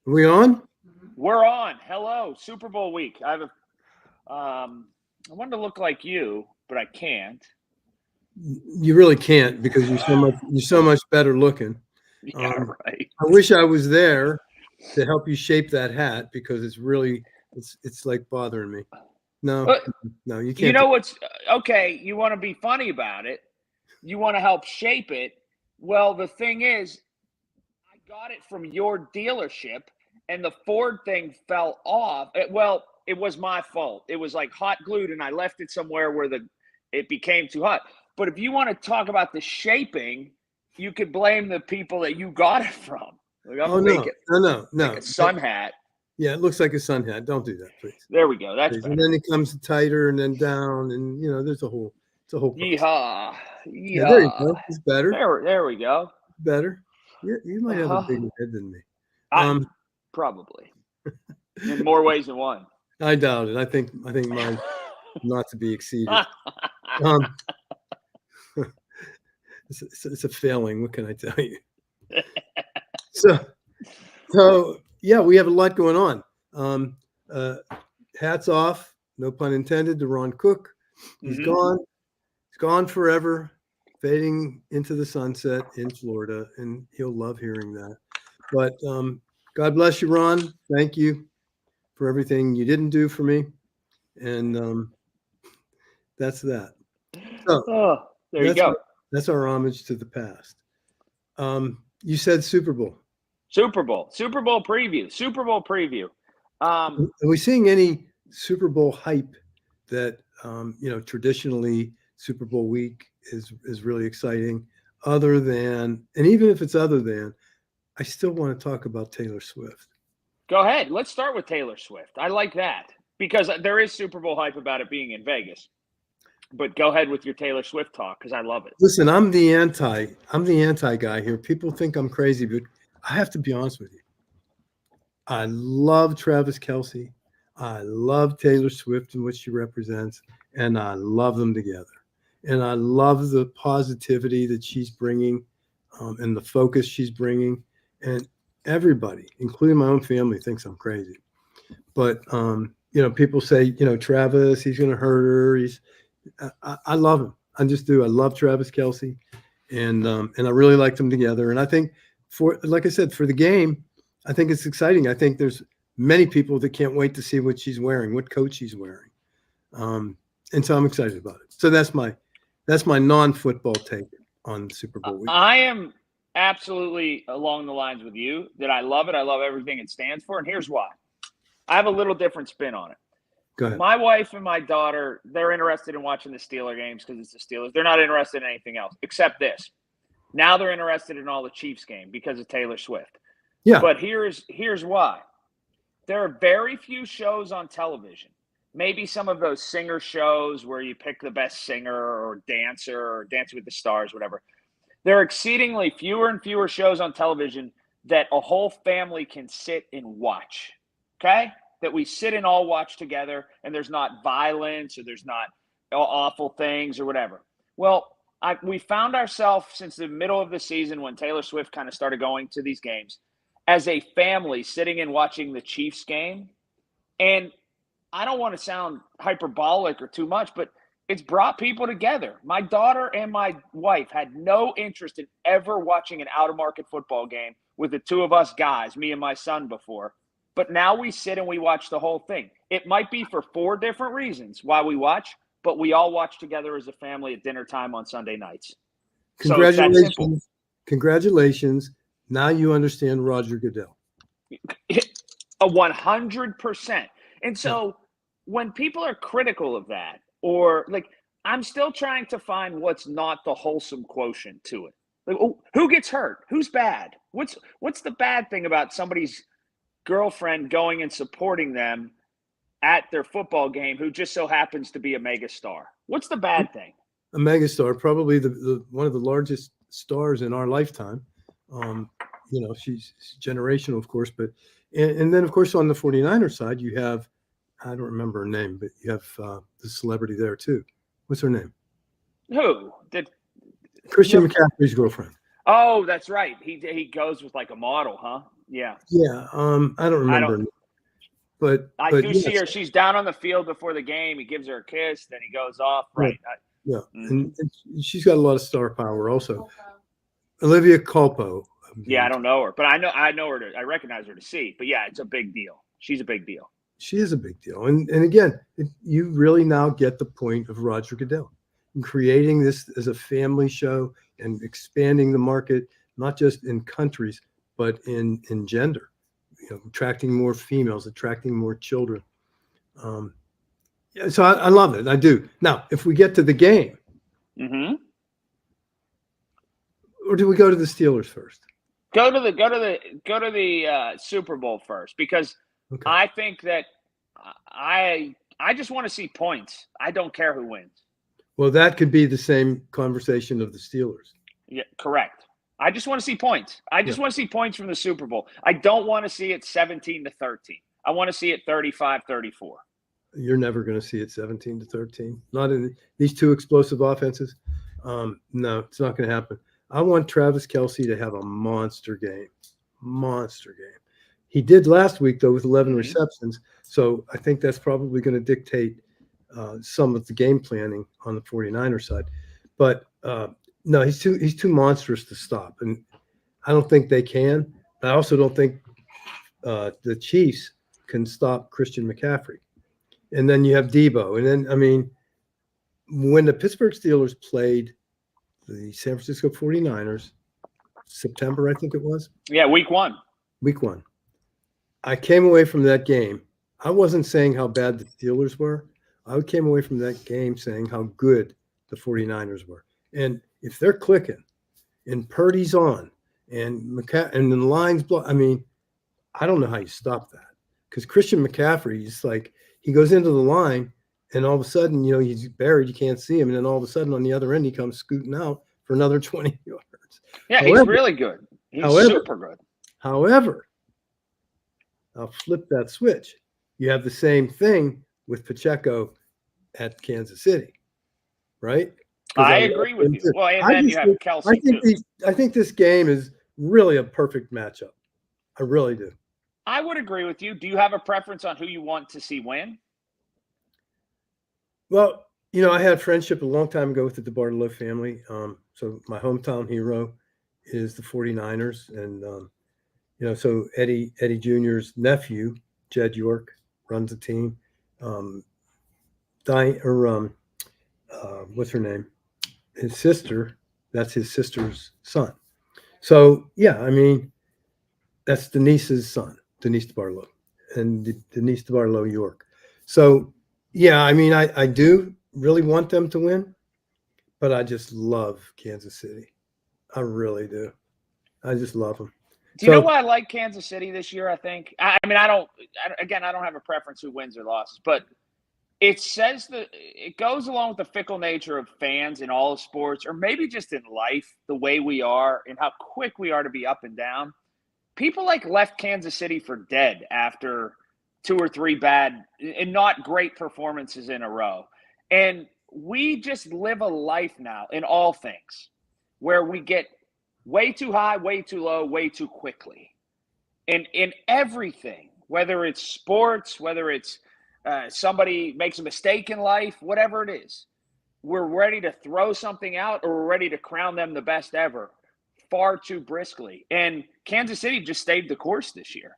Are we on? We're on. Hello, Super Bowl week. I wanted to look like you, but I can't. You really can't because you're so much better looking. Yeah, right. I wish I was there to help you shape that hat because it's like bothering me. No, But no, you you can't. know what's okay? You want to be funny about it. You want to help shape it. Well, the thing is, I got it from your dealership, and the Ford thing fell off. It was my fault. It was like hot glued, and I left it somewhere where it became too hot. But if you want to talk about the shaping, you could blame the people that you got it from. Like, I'm Oh gonna make it no. like a sun hat. Yeah, it looks like a sun hat. Don't do that, please. There we go. That's Please. better. And then it comes tighter and then down, and there's it's a whole process. Yeehaw! Yeah, there you Yeehaw! go. It's better. There we go. Better. You might have a bigger head than me. Probably in more ways than one. I doubt it. I think mine's not to be exceeded. It's a failing. What can I tell you? So yeah, we have a lot going on. Hats off, no pun intended, to Ron Cook. He's gone. He's gone forever, fading into the sunset in Florida, and he'll love hearing that. But God bless you, Ron. Thank you for everything you didn't do for me, and that's that. So there you go. That's our homage to the past. You said Super Bowl. Super Bowl preview. Are we seeing any Super Bowl hype that traditionally Super Bowl week is really exciting? Other than, and even if it's other than, I still want to talk about Taylor Swift. Go ahead. Let's start with Taylor Swift. I like that because there is Super Bowl hype about it being in Vegas. But go ahead with your Taylor Swift talk because I love it. Listen, I'm the anti guy here. People think I'm crazy, but I have to be honest with you. I love Travis Kelce. I love Taylor Swift and what she represents, and I love them together. And I love the positivity that she's bringing, and the focus she's bringing. And everybody, including my own family, thinks I'm crazy. But people say, Travis, he's going to hurt her. I love him. I just do. I love Travis Kelce, and I really like them together. And I think, like I said, for the game, I think it's exciting. I think there's many people that can't wait to see what she's wearing, what coat she's wearing, and so I'm excited about it. So that's my non-football take on Super Bowl week. I am absolutely along the lines with you that I love it. I love everything it stands for, and here's why. I have a little different spin on it. Go ahead. My wife and my daughter, they're interested in watching the Steeler games because it's the Steelers. They're not interested in anything else except this. Now they're interested in all the Chiefs game because of Taylor Swift. Yeah. But here's why. There are very few shows on television. Maybe some of those singer shows where you pick the best singer or dancer or Dancing with the Stars, whatever. There are exceedingly fewer and fewer shows on television that a whole family can sit and watch. Okay? That we sit and all watch together, and there's not violence or there's not awful things or whatever. Well, we found ourselves since the middle of the season when Taylor Swift kind of started going to these games as a family sitting and watching the Chiefs game. And I don't want to sound hyperbolic or too much, but it's brought people together. My daughter and my wife had no interest in ever watching an out-of-market football game with the two of us guys, me and my son, before. But now we sit and we watch the whole thing. It might be for 4 different reasons why we watch, but we all watch together as a family at dinner time on Sunday nights. Congratulations. So Congratulations. Now you understand Roger Goodell. 100%. And so when people are critical of that, or I'm still trying to find what's not the wholesome quotient to it. Like, who gets hurt? Who's bad? What's the bad thing about somebody's girlfriend going and supporting them at their football game who just so happens to be a mega star? What's the bad thing? A mega star, probably the one of the largest stars in our lifetime. She's generational, of course, but and then of course on the 49er side you have, I don't remember her name, but you have the celebrity there too. What's her name? Who? Christian McCaffrey's girlfriend. Oh, that's right. He goes with like a model, huh? Yeah. Yeah, I don't I remember, don't. but I but do see yes, her. She's down on the field before the game. He gives her a kiss, then he goes off. yeah, Right. yeah, Mhm. and she's got a lot of star power also. Olivia Culpo, I'm Yeah, I being don't know her, but I know her. I recognize her to see. But yeah, it's a big deal. She's a big deal. she is a big deal. And again, you really now get the point of Roger Goodell in creating this as a family show and expanding the market, not just in countries, but in gender. Attracting more females, attracting more children. Um, yeah, so I love it. I do. Now, if we get to the game, Hmm. or do we go to the Steelers first? Go to the Super Bowl first because Okay. I think that I just want to see points. I don't care who wins. Well, that could be the same conversation of the Steelers. Yeah, correct. I just want to see points. I Yeah. just want to see points from the Super Bowl. I don't want to see it 17-13. I want to see it 35-34. You're never going to see it 17-13. Not in these two explosive offenses. No, it's not going to happen. I want Travis Kelce to have a monster game. Monster game. He did last week, though, with 11 Mhm. receptions. So I think that's probably going to dictate some of the game planning on the 49er side. But no, he's too monstrous to stop. And I don't think they can. I also don't think the Chiefs can stop Christian McCaffrey. And then you have Debo. And then, I mean, when the Pittsburgh Steelers played the San Francisco 49ers, September, I think it was, Yeah, week 1. week 1, I came away from that game. I wasn't saying how bad the Steelers were. I came away from that game saying how good the 49ers were. And if they're clicking and Purdy's on and the lines blow, I mean, I don't know how you stop that because Christian McCaffrey is like he goes into the line and all of a sudden, he's buried. You can't see him. And then all of a sudden on the other end, he comes scooting out for another 20 yards. Yeah, he's However, really good. He's however, super good. however, I'll flip that switch. You have the same thing with Pacheco at Kansas City, right? Because I I love agree with him you. too. Well, and I then you just have think I Kelsey think too. I think this game is really a perfect matchup. I really do. I would agree with you. Do you have a preference on who you want to see win? Well, I had friendship a long time ago with the DeBartolo family. So my hometown hero is the 49ers. And, so Eddie Jr.'s nephew, Jed York, runs the team. Um, what's her name? His sister, that's his sister's son. So, yeah, I mean, that's Denise's son, Denise DeBartolo, and Denise DeBartolo York. So, yeah, I mean, I do really want them to win. But I just love Kansas City. I really do. I just love them. Do you know So why I like Kansas City this year? I think. I mean, I don't. Again, I don't have a preference who wins or loses, but it says that it goes along with the fickle nature of fans in all sports, or maybe just in life, the way we are and how quick we are to be up and down. People like left Kansas City for dead after 2 or 3 bad and not great performances in a row. And we just live a life now in all things where we get way too high, way too low, way too quickly. And in everything, whether it's sports, whether it's somebody makes a mistake in life, whatever it is, we're ready to throw something out or we're ready to crown them the best ever far too briskly. And Kansas City just stayed the course this year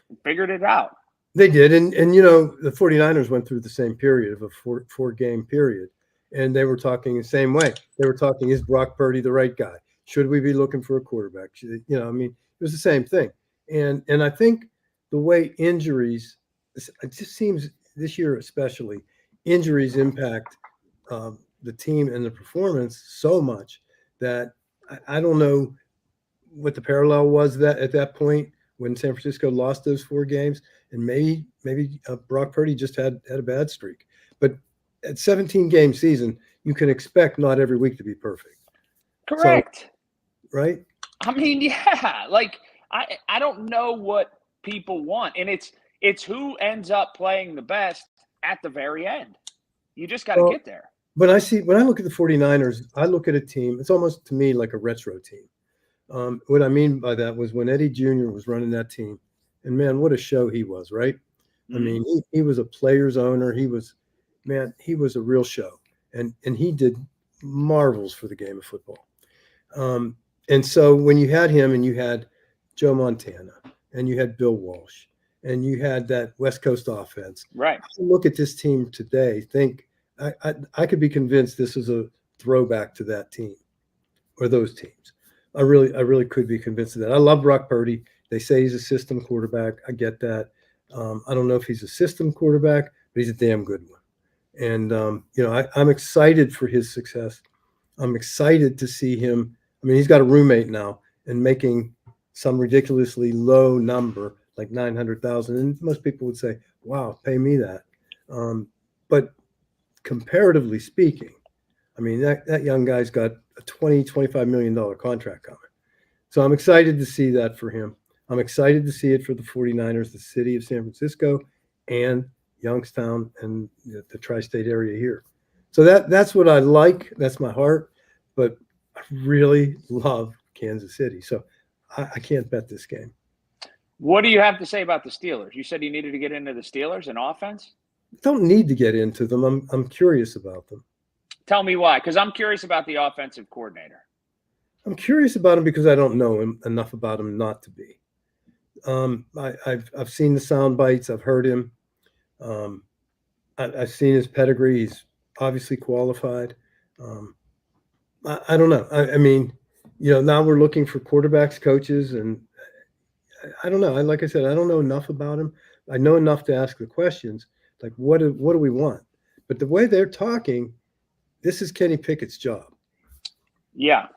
and figured it out. they did. And the 49ers went through the same period of a four game period. And they were talking the same way. They were talking, is Brock Purdy the right guy? Should we be looking for a quarterback? I mean, it was the same thing. And I think the way injuries, it just seems this year especially, injuries impact the team and the performance so much that I don't know what the parallel was that at that point when San Francisco lost those 4 games, and maybe Brock Purdy just had a bad streak. But at 17-game season, you can expect not every week to be perfect. So, Correct. right? I mean, yeah, like I don't know what people want, and it's who ends up playing the best at the very end. You just got to Well, get there. when I look at the 49ers, I look at a team, it's almost to me like a retro team. What I mean by that was when Eddie Jr. was running that team, and man, what a show he was, right? I Mhm. mean, he was a player's owner. He was a real show, and he did marvels for the game of football. Um, and so when you had him, and you had Joe Montana, and you had Bill Walsh, and you had that West Coast offense, Right. I look at this team today, think I could be convinced this is a throwback to that team or those teams. I really could be convinced of that. I love Brock Purdy. They say he's a system quarterback. I get that. I don't know if he's a system quarterback, but he's a damn good one. And I'm excited for his success. I'm excited to see him. I mean, he's got a roommate now and making some ridiculously low number, like 900,000. And most people would say, "Wow, pay me that." But comparatively speaking, I mean, that young guy's got a $25 million contract coming. So I'm excited to see that for him. I'm excited to see it for the 49ers, the city of San Francisco, and Youngstown and the tri-state area here. So that's what I like. That's my heart. But I really love Kansas City. So I can't bet this game. What do you have to say about the Steelers? You said you needed to get into the Steelers in offense. Don't need to get into them. I'm curious about them. Tell me why, because I'm curious about the offensive coordinator. I'm curious about him because I don't know him enough about him not to be. I've seen the sound bites. I've heard him. I've seen his pedigree. He's obviously qualified. I don't know. I mean, now we're looking for quarterbacks, coaches, and I don't know. Like I said, I don't know enough about him. I know enough to ask the questions, like what do we want? But the way they're talking, this is Kenny Pickett's job. Yeah,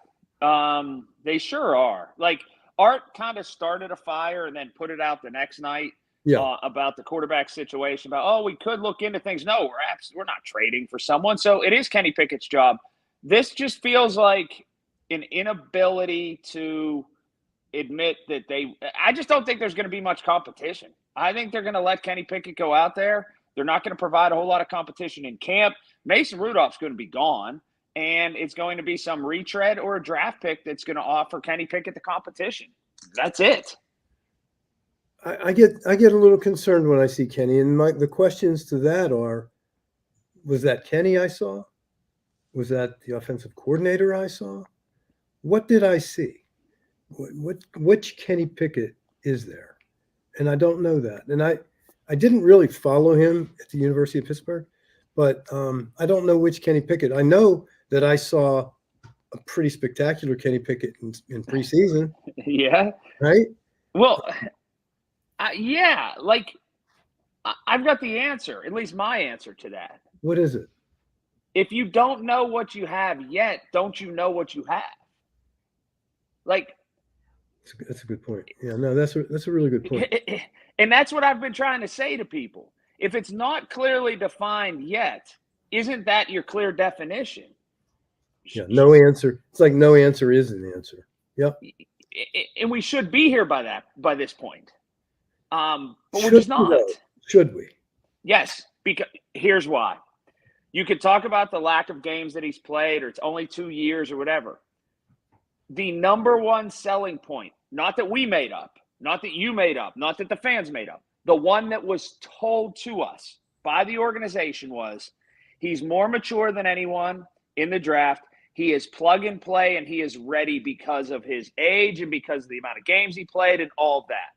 they sure are. Like Art kind of started a fire and then put it out the next night. Yeah. About the quarterback situation. About we could look into things. No, we're not trading for someone. So it is Kenny Pickett's job. This just feels like an inability to admit that I just don't think there's going to be much competition. I think they're going to let Kenny Pickett go out there. They're not going to provide a whole lot of competition in camp. Mason Rudolph's going to be gone, and it's going to be some retread or a draft pick that's going to offer Kenny Pickett the competition. That's it. I get a little concerned when I see Kenny, and the questions to that are: was that Kenny I saw? Was that the offensive coordinator I saw? What did I see? Which Kenny Pickett is there? And I don't know that. And I didn't really follow him at the University of Pittsburgh, but I don't know which Kenny Pickett. I know that I saw a pretty spectacular Kenny Pickett in preseason. Yeah. Right? Well, yeah. Like, I've got the answer, at least my answer to that. What is it? If you don't know what you have yet, don't you know what you have? Like, that's a good point. Yeah, no, that's a really good point. And that's what I've been trying to say to people. If it's not clearly defined yet, isn't that your clear definition? Yeah, no answer. It's like no answer is an answer. Yep. And we should be here by this point. But Should we're just not. Should we? Yes, because here's why. You could talk about the lack of games that he's played, or it's only 2 years or whatever. The number one selling point, not that we made up, not that you made up, not that the fans made up, the one that was told to us by the organization was he's more mature than anyone in the draft. He is plug and play, and he is ready because of his age and because of the amount of games he played and all of that.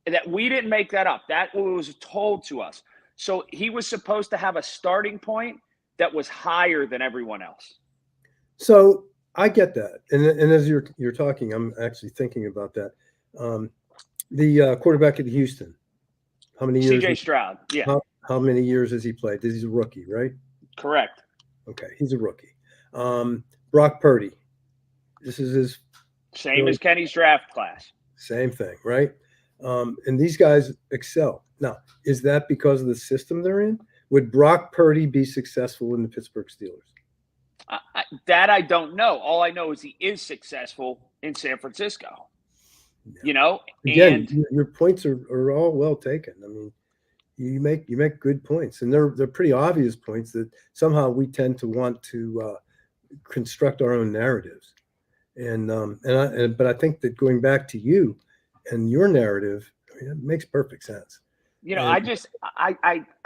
And that we didn't make that up. That was told to us. So he was supposed to have a starting point that was higher than everyone else. So I get that, and as you're talking, I'm actually thinking about that. The quarterback at Houston, how many years? C.J. Stroud, yeah. How many years has he played? He's a rookie, right? Correct. Okay, he's a rookie. Brock Purdy, this is his same as Kenny's draft class. Same thing, right? And these guys excel. Now, is that because of the system they're in? Would Brock Purdy be successful in the Pittsburgh Steelers? That I don't know. All I know is he is successful in San Francisco. Yeah. Again, your points are all well taken. I mean, you make good points, and they're pretty obvious points that somehow we tend to want to construct our own narratives. But I think that going back to you and your narrative, I mean, it makes perfect sense. And I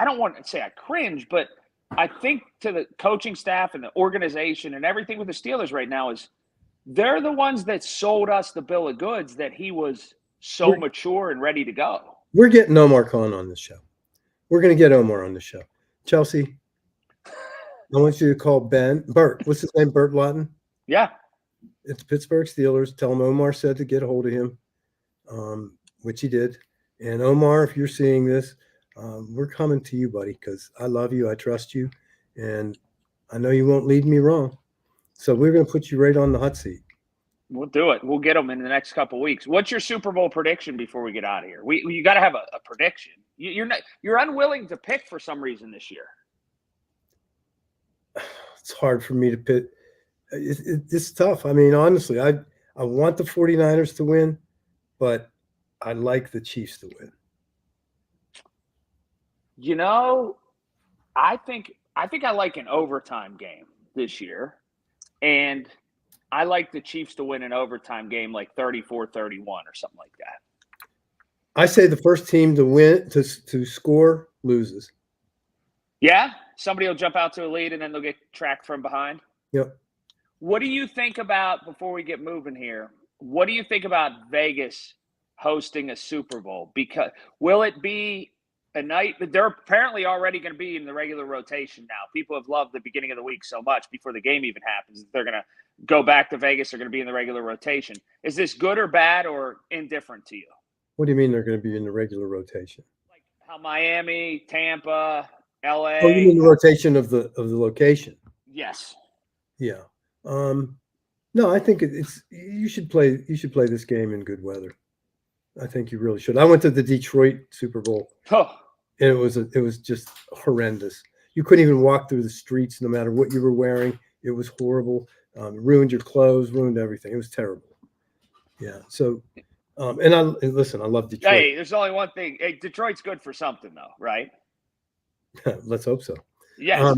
don't want to say I cringe, but I think to the coaching staff and the organization and everything with the Steelers right now is they're the ones that sold us the bill of goods that he was so we're, mature and ready to go. we're getting Omar Khan on this show. We're going to get Omar on the show. Chelsea, I want you to call Bert. What's his name? Bert Lawton? Yeah. It's Pittsburgh Steelers. Tell him Omar said to get a hold of him, which he did. And Omar, if you're seeing this, we're coming to you, buddy, because I love you. I trust you. And I know you won't lead me wrong. So we're going to put you right on the hot seat. We'll do it. We'll get them in the next couple of weeks. What's your Super Bowl prediction before we get out of here? You got to have a prediction. You're unwilling to pick for some reason this year. It's hard for me to pick. It's tough. I mean, honestly, I want the 49ers to win, but I like the Chiefs to win. I think I like an overtime game this year, and I like the Chiefs to win an overtime game like 34-31 or something like that. I say the first team to win to score loses. Yeah, somebody will jump out to a lead and then they'll get tracked from behind. Yep. What do you think about, before we get moving here, what do you think about Vegas hosting a Super Bowl? Because will it be a night that they're apparently already going to be in the regular rotation now? People have loved the beginning of the week so much before the game even happens. They're going to go back to Vegas. They're going to be in the regular rotation. Is this good or bad or indifferent to you? What do you mean they're going to be in the regular rotation? Like how Miami, Tampa, LA. Oh, you mean the rotation of the location? Yes. Yeah. No, I think it's you should play this game in good weather. I think you really should. I went to the Detroit Super Bowl, and it was just horrendous. You couldn't even walk through the streets, no matter what you were wearing. It was horrible. Ruined your clothes, ruined everything. It was terrible. Yeah. So, and listen, I love Detroit. Hey, there's only one thing. Hey, Detroit's good for something, though, right? Let's hope so. Yes.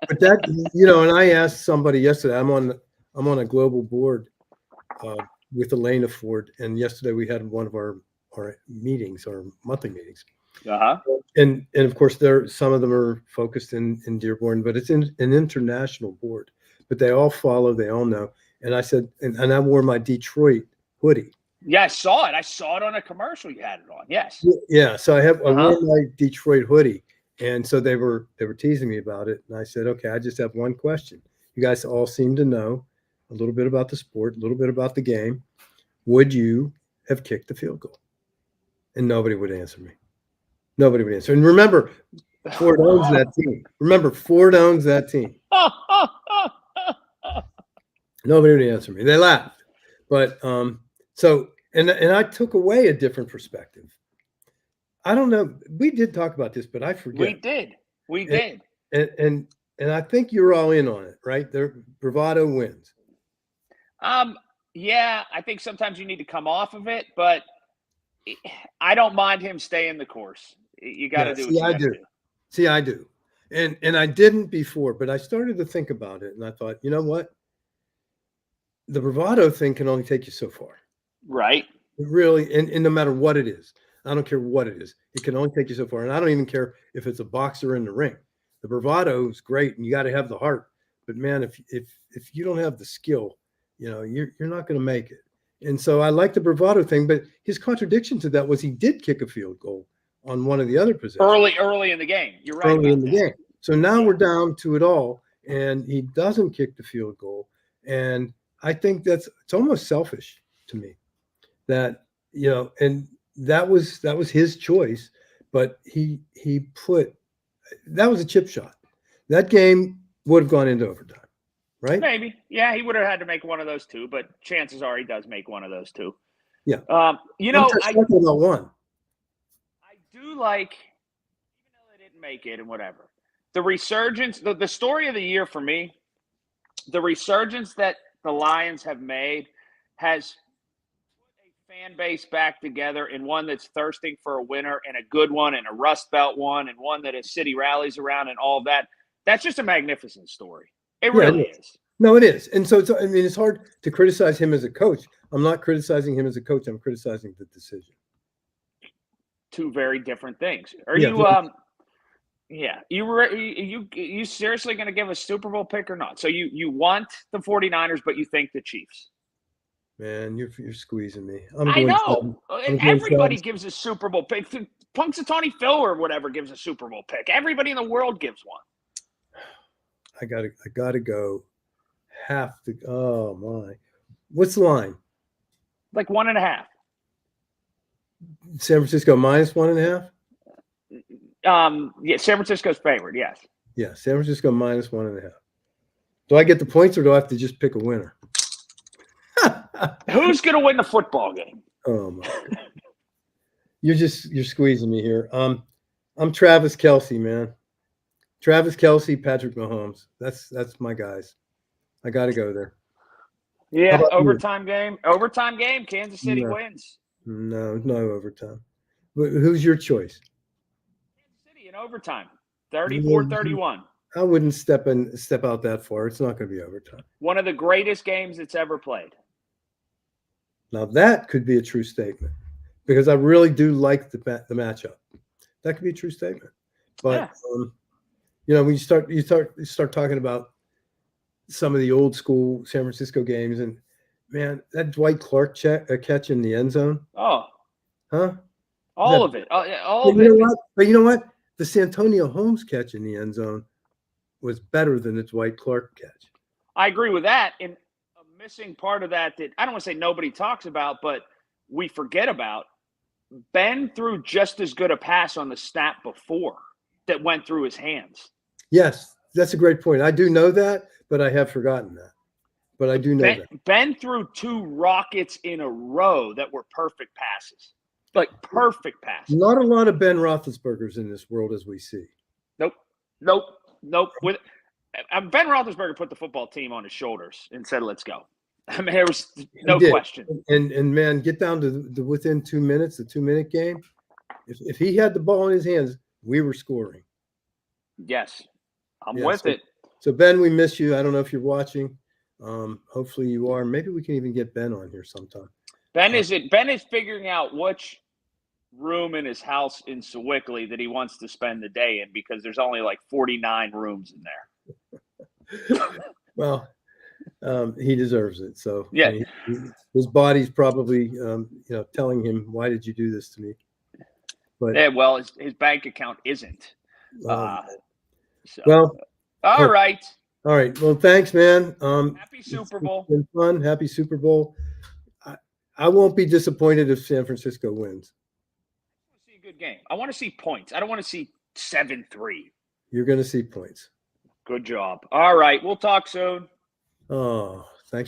But that, and I asked somebody yesterday. I'm on a global board with Elena Ford, and yesterday we had one of our meetings, our monthly meetings. And of course, some of them are focused in Dearborn, but it's an international board. But they all follow, they all know. And I said, and I wore my Detroit hoodie. Yeah, I saw it. I saw it on a commercial you had it on. Yes. Yeah. So I wore my Detroit hoodie. And so they were teasing me about it. And I said, okay, I just have one question. You guys all seem to know a little bit about the sport, a little bit about the game. Would you have kicked the field goal? And nobody would answer me. Nobody would answer. And remember, Ford owns that team. Nobody would answer me. They laughed. But so I took away a different perspective. I don't know. We did talk about this, but I forget. We did. And I think you're all in on it, right? Their bravado wins. Yeah, I think sometimes you need to come off of it, but I don't mind him staying the course. You got to do what you got to do. See, I do. And I didn't before, but I started to think about it, and I thought, you know what? The bravado thing can only take you so far. Right. It really, and no matter what it is. I don't care what it is. It can only take you so far. And I don't even care if it's a boxer in the ring. The bravado is great, and you got to have the heart. But man, if you don't have the skill, you're not going to make it. And so I like the bravado thing. But his contradiction to that was he did kick a field goal on one of the other possessions. Early in the game. You're right. Early in the game. So now we're down to it all, and he doesn't kick the field goal. And I think it's almost selfish to me that, and that was his choice, but that was a chip shot. That game would have gone into overtime, right? Maybe. Yeah, he would have had to make one of those two, but chances are he does make one of those two. Yeah. I talking about one. I do like, even though they didn't make it and whatever, the resurgence, the story of the year for me, the resurgence that the Lions have made has fan base back together, and one that's thirsting for a winner, and a good one, and a Rust Belt one, and one that has city rallies around and all of that. That's just a magnificent story. It really is. No, it is. And so I mean, it's hard to criticize him as a coach. I'm not criticizing him as a coach. I'm criticizing the decision. Two very different things. Are Yeah. you yeah, you seriously going to give a Super Bowl pick or not? So you want the 49ers, but you think the Chiefs? Man, you're squeezing me. I'm I going. know. I'm going Everybody Travis. gives a Super Bowl pick. Punxsutawney Phil or whatever gives a Super Bowl pick. Everybody in the world gives one. I gotta go. Have to. Oh my. What's the line? Like 1.5. San Francisco -1.5. Yeah, San Francisco's favored. Yes. Yeah, San Francisco -1.5. Do I get the points or do I have to just pick a winner? Who's going to win the football game? Oh my God. You're squeezing me here. I'm Travis Kelce, man. Travis Kelce, Patrick Mahomes. That's my guys. I got to go there. Yeah, you? overtime game. Overtime game. Kansas City No. wins. No overtime. Who's your choice? Kansas City in overtime. 34-31. I wouldn't step out that far. It's not going to be overtime. One of the greatest games that's ever played. Now that could be a true statement because I really do like the matchup. That could be a true statement. But Yeah. when you start talking about some of the old school San Francisco games, and man, that Dwight Clark catch in the end zone. Oh, huh? All of it. All of you it. know what? But you know what? The Santonio Holmes catch in the end zone was better than the Dwight Clark catch. I agree with that. And a missing part of that I don't want to say nobody talks about, but we forget about. Ben threw just as good a pass on the snap before that went through his hands. Yes, that's a great point. I do know that, but I have forgotten that. But I do know that. Ben threw 2 rockets in a row that were perfect passes. Like perfect passes. Not a lot of Ben Roethlisbergers in this world as we see. Nope. Ben Roethlisberger put the football team on his shoulders and said, "Let's go." I mean, there was no question. And man, get down to the within 2 minutes, the 2-minute game. If he had the ball in his hands, we were scoring. Yes, I'm with it. So Ben, we miss you. I don't know if you're watching. Hopefully you are. Maybe we can even get Ben on here sometime. Ben is figuring out which room in his house in Sewickley that he wants to spend the day in because there's only like 49 rooms in there. Well, he deserves it. So yeah, I mean, his body's probably telling him, "Why did you do this to me?" But yeah, well, his bank account isn't. All right. All right. Well, thanks, man. Happy Super Bowl. It's been fun. Happy Super Bowl. I won't be disappointed if San Francisco wins. I want to see a good game. I want to see points. I don't want to see 7-3. You're going to see points. Good job. All right. We'll talk soon. Oh.